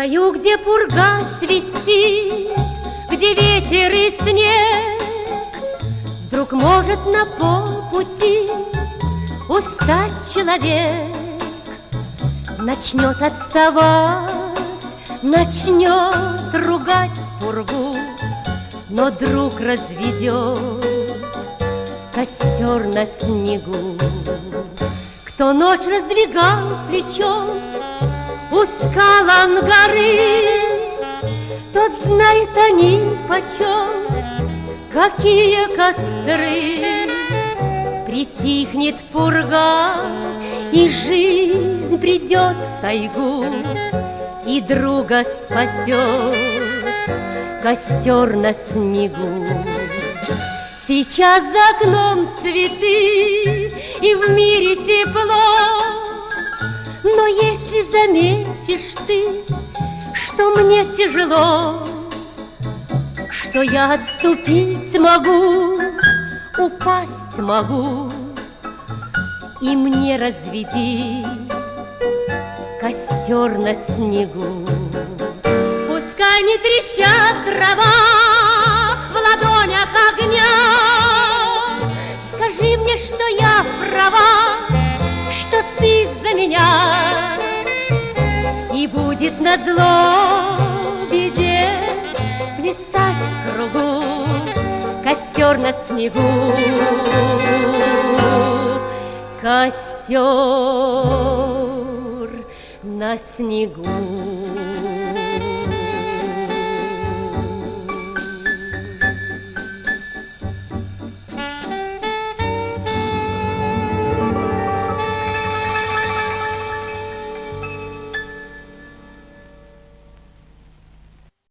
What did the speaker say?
краю, где пурга свистит, где ветер и снег, вдруг может на полпути устать человек. Начнет отставать, начнет ругать пургу, но друг разведет костер на снегу. Кто ночь раздвигал плечом у скал Ангары, тот знает они почем, какие костры. Притихнет пурга, и жизнь придет в тайгу, и друга спасет костер на снегу. Сейчас за окном цветы, и в мире тепло, но если заметишь ты, что мне тяжело, что я отступить могу, упасть могу, и мне разведи костер на снегу. Пускай не трещат дрова в ладонях огня, скажи мне, что я права, что ты за меня, и будет назло беде плясать в кругу костер на снегу. Костер на снегу.